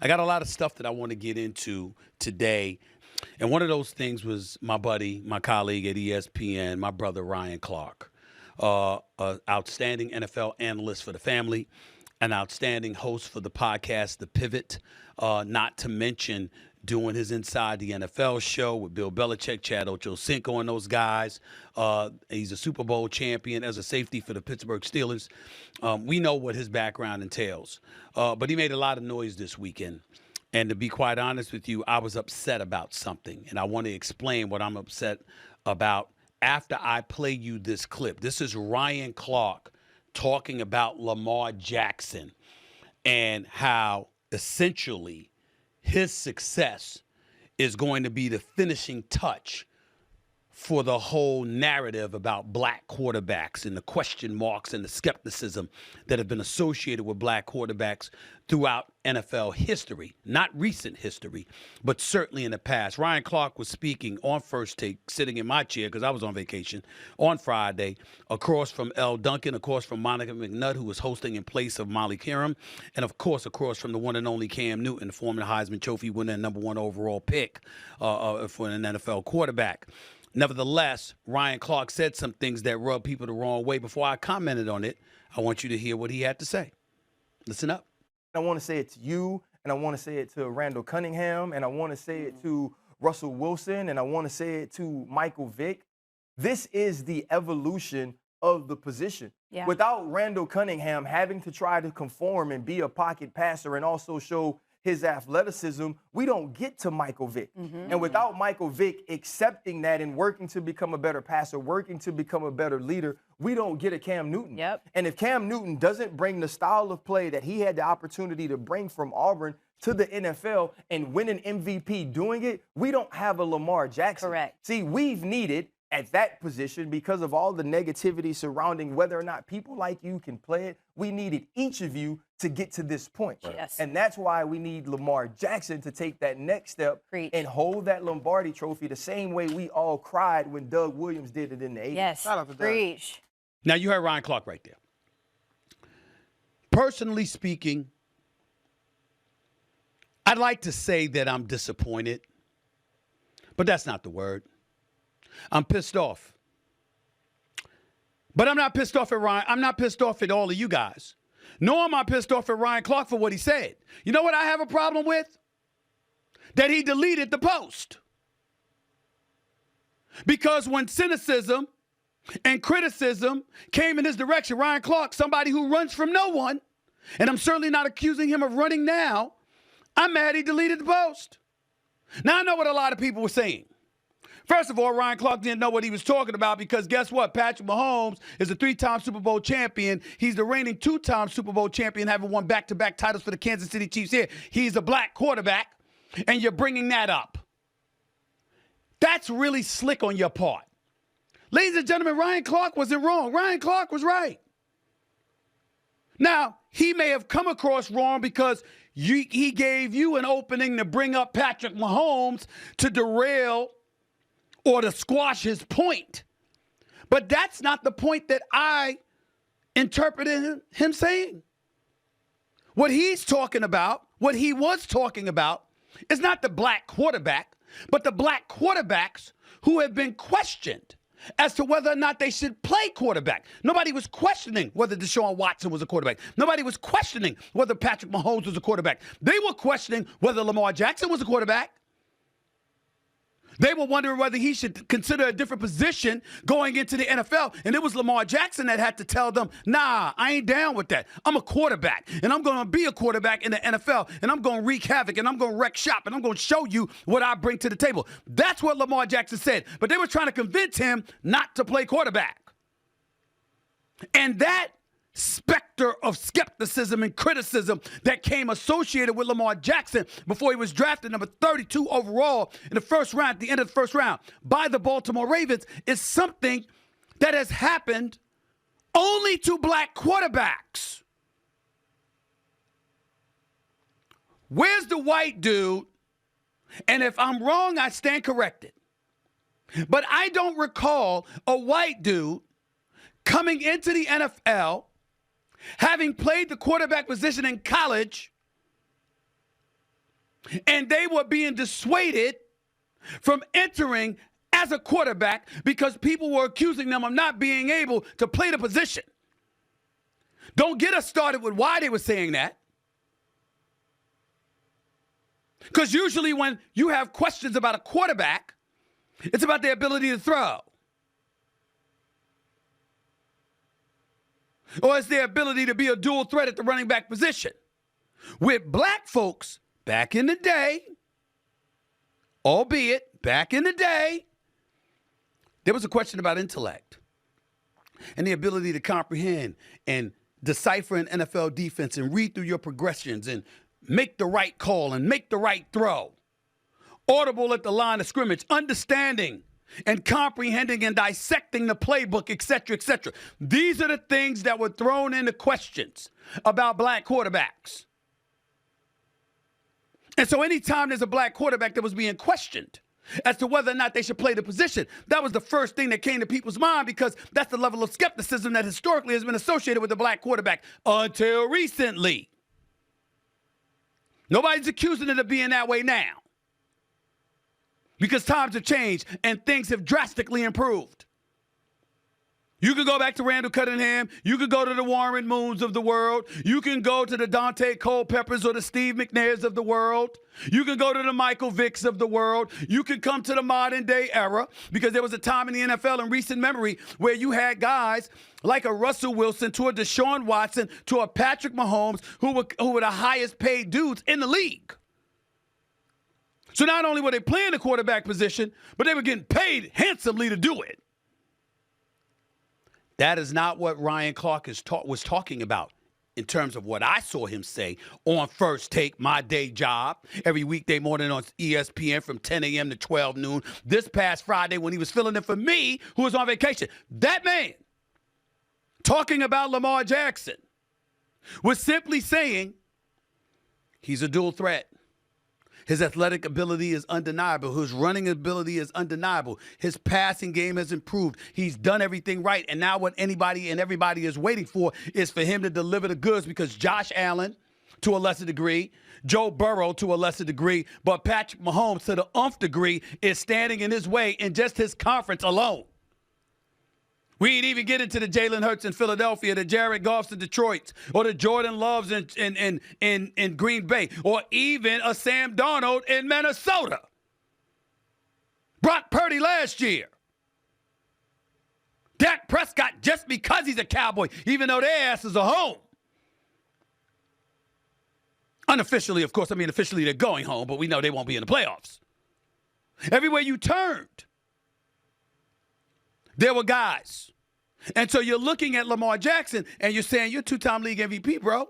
I got a lot of stuff that I want to get into today. And one of those things was my buddy, my colleague at ESPN, my brother Ryan Clark, outstanding NFL analyst for the family, an outstanding host for the podcast, The Pivot, not to mention doing his Inside the NFL show with Bill Belichick, Chad Ochocinco, and those guys. He's a Super Bowl champion as a safety for the Pittsburgh Steelers. We know what his background entails. But he made a lot of noise this weekend. And to be quite honest with you, I was upset about something. And I want to explain what I'm upset about after I play you this clip. This is Ryan Clark talking about Lamar Jackson and how essentially his success is going to be the finishing touch for the whole narrative about black quarterbacks and the question marks and the skepticism that have been associated with black quarterbacks throughout NFL history, not recent history, but certainly in the past. Ryan Clark was speaking on First Take, sitting in my chair because I was on vacation on Friday, across from L. Duncan, across from Monica McNutt, who was hosting in place of Molly Kiram, and of course, across from the one and only Cam Newton, the former Heisman Trophy winner and #1 overall pick for an NFL quarterback. Nevertheless, Ryan Clark said some things that rubbed people the wrong way. Before I commented on it, I want you to hear what he had to say. Listen up. I want to say it to you, and I want to say it to Randall Cunningham, and I want to say it to Russell Wilson, and I want to say it to Michael Vick. This is the evolution of the position. Yeah. Without Randall Cunningham having to try to conform and be a pocket passer and also show his athleticism, we don't get to Michael Vick. And without Michael Vick accepting that and working to become a better passer, working to become a better leader, we don't get a Cam Newton. And if Cam Newton doesn't bring the style of play that he had the opportunity to bring from Auburn to the NFL and win an MVP doing it, we don't have a Lamar Jackson. Correct. See, we've needed at that position, because of all the negativity surrounding whether or not people like you can play it, we needed each of you to get to this point. Yes. And that's why we need Lamar Jackson to take that next step and hold that Lombardi trophy the same way we all cried when Doug Williams did it in the 80s. Yes, preach. Now, you heard Ryan Clark right there. Personally speaking, I'd like to say that I'm disappointed, but that's not the word. I'm pissed off. But I'm not pissed off at Ryan. I'm not pissed off at all of you guys. Nor am I pissed off at Ryan Clark for what he said. You know what I have a problem with? That he deleted the post. Because when cynicism and criticism came in his direction, Ryan Clark, somebody who runs from no one, and I'm certainly not accusing him of running now, I'm mad he deleted the post. Now, I know what a lot of people were saying. First of all, Ryan Clark didn't know what he was talking about because guess what? Patrick Mahomes is a 3-time Super Bowl champion. He's the reigning 2-time Super Bowl champion, having won back-to-back titles for the Kansas City Chiefs here. He's a black quarterback, and you're bringing that up. That's really slick on your part. Ladies and gentlemen, Ryan Clark wasn't wrong. Ryan Clark was right. Now, he may have come across wrong because he gave you an opening to bring up Patrick Mahomes to derail or to squash his point. But that's not the point that I interpreted him saying. What he's talking about, what he was talking about, is not the black quarterback, but the black quarterbacks who have been questioned as to whether or not they should play quarterback. Nobody was questioning whether Deshaun Watson was a quarterback. Nobody was questioning whether Patrick Mahomes was a quarterback. They were questioning whether Lamar Jackson was a quarterback. They were wondering whether he should consider a different position going into the NFL. And it was Lamar Jackson that had to tell them, nah, I ain't down with that. I'm a quarterback, and I'm going to be a quarterback in the NFL, and I'm going to wreak havoc, and I'm going to wreck shop, and I'm going to show you what I bring to the table. That's what Lamar Jackson said. But they were trying to convince him not to play quarterback. And that specter of skepticism and criticism that came associated with Lamar Jackson before he was drafted number 32 overall in the first round, at the end of the first round, by the Baltimore Ravens is something that has happened only to black quarterbacks. Where's the white dude? And if I'm wrong, I stand corrected. But I don't recall a white dude coming into the NFL, having played the quarterback position in college, And they were being dissuaded from entering as a quarterback because people were accusing them of not being able to play the position. Don't get us started with why they were saying that. Because usually when you have questions about a quarterback, it's about their ability to throw. Or it's their ability to be a dual threat at the running back position. With black folks, back in the day, albeit back in the day, there was a question about intellect and the ability to comprehend and decipher an NFL defense and read through your progressions and make the right call and make the right throw. Audible at the line of scrimmage, understanding and comprehending and dissecting the playbook, et cetera, et cetera. These are the things that were thrown into questions about black quarterbacks. And so anytime there's a black quarterback that was being questioned as to whether or not they should play the position, that was the first thing that came to people's mind because that's the level of skepticism that historically has been associated with the black quarterback until recently. Nobody's accusing it of being that way now because times have changed and things have drastically improved. You could go back to Randall Cunningham. You could go to the Warren Moons of the world. You can go to the Dante Culpeppers or the Steve McNairs of the world. You can go to the Michael Vicks of the world. You can come to the modern day era because there was a time in the NFL in recent memory where you had guys like a Russell Wilson to a Deshaun Watson to a Patrick Mahomes who were the highest paid dudes in the league. So not only were they playing the quarterback position, but they were getting paid handsomely to do it. That is not what Ryan Clark was talking about in terms of what I saw him say on First Take, my day job, every weekday morning on ESPN from 10 a.m. to 12 noon. This past Friday when he was filling in for me, who was on vacation. That man, talking about Lamar Jackson, was simply saying he's a dual threat. His athletic ability is undeniable. His running ability is undeniable. His passing game has improved. He's done everything right. And now what anybody and everybody is waiting for is for him to deliver the goods because Josh Allen, to a lesser degree, Joe Burrow to a lesser degree, but Patrick Mahomes to the nth degree is standing in his way in just his conference alone. We ain't even get into the Jalen Hurts in Philadelphia, the Jared Goffs in Detroit, or the Jordan Loves in Green Bay, or even a Sam Darnold in Minnesota. Brock Purdy last year. Dak Prescott just because he's a Cowboy, even though their asses are home. Unofficially, of course, officially they're going home, but we know they won't be in the playoffs. Everywhere you turned, there were guys. And so you're looking at Lamar Jackson and you're saying, you're a two-time league MVP, bro.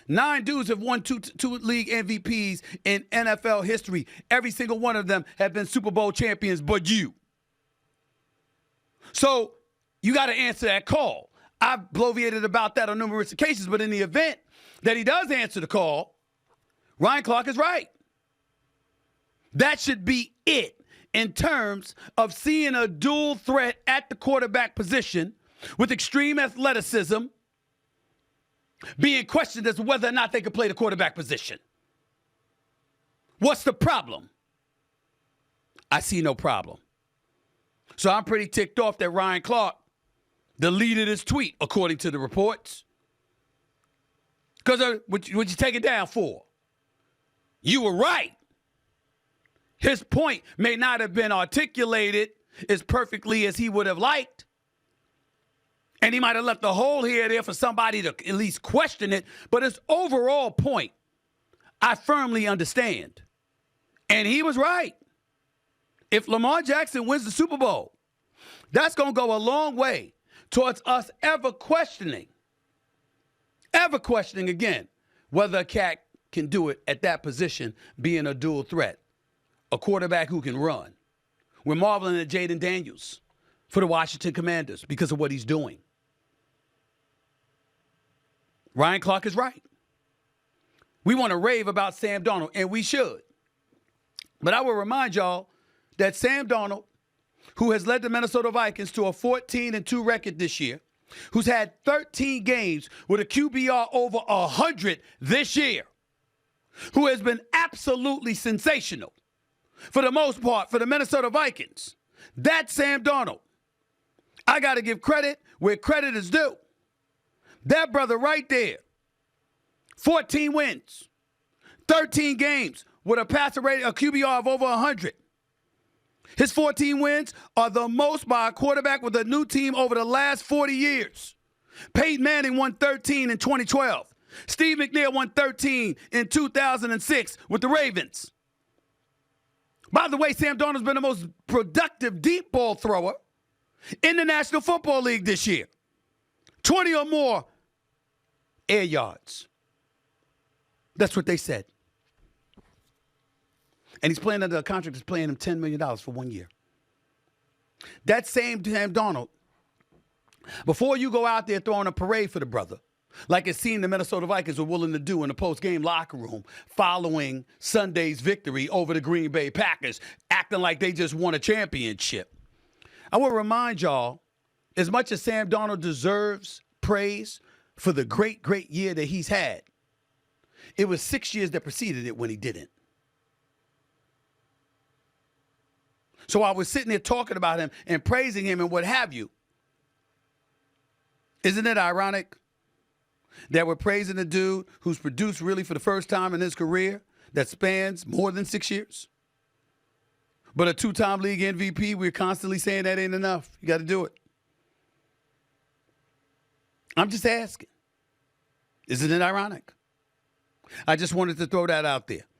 9 dudes have won two league MVPs in NFL history. Every single one of them have been Super Bowl champions but you. So you got to answer that call. I've bloviated about that on numerous occasions, but in the event that he does answer the call, Ryan Clark is right. That should be it. In terms of seeing a dual threat at the quarterback position with extreme athleticism being questioned as to whether or not they could play the quarterback position. What's the problem? I see no problem. So I'm pretty ticked off that Ryan Clark deleted his tweet, according to the reports. Because what you take it down for? You were right. His point may not have been articulated as perfectly as he would have liked. And he might have left the hole here or there for somebody to at least question it. But his overall point, I firmly understand. And he was right. If Lamar Jackson wins the Super Bowl, that's going to go a long way towards us ever questioning again, whether a cat can do it at that position, being a dual threat. A quarterback who can run. We're marveling at Jaden Daniels for the Washington Commanders because of what he's doing. Ryan Clark is right. We want to rave about Sam Darnold, and we should. But I will remind y'all that Sam Darnold, who has led the Minnesota Vikings to a 14-2 record this year, who's had 13 games with a QBR over 100 this year, who has been absolutely sensational for the most part for the Minnesota Vikings. That's Sam Darnold. I got to give credit where credit is due. That brother right there, 14 wins, 13 games with a passer rating, a QBR of over 100. His 14 wins are the most by a quarterback with a new team over the last 40 years. Peyton Manning won 13 in 2012. Steve McNair won 13 in 2006 with the Ravens. By the way, Sam Darnold's been the most productive deep ball thrower in the National Football League this year. 20 or more air yards. That's what they said. And he's playing under a contract that's paying him $10 million for 1 year. That same Sam Darnold, before you go out there throwing a parade for the brother, like it seemed the Minnesota Vikings were willing to do in the post-game locker room following Sunday's victory over the Green Bay Packers, acting like they just won a championship. I will remind y'all, as much as Sam Darnold deserves praise for the great, great year that he's had, it was 6 years that preceded it when he didn't. So I was sitting there talking about him and praising him and what have you. Isn't it ironic that we're praising a dude who's produced really for the first time in his career that spans more than 6 years? But a two-time league MVP, we're constantly saying that ain't enough. You got to do it. I'm just asking. Isn't it ironic? I just wanted to throw that out there.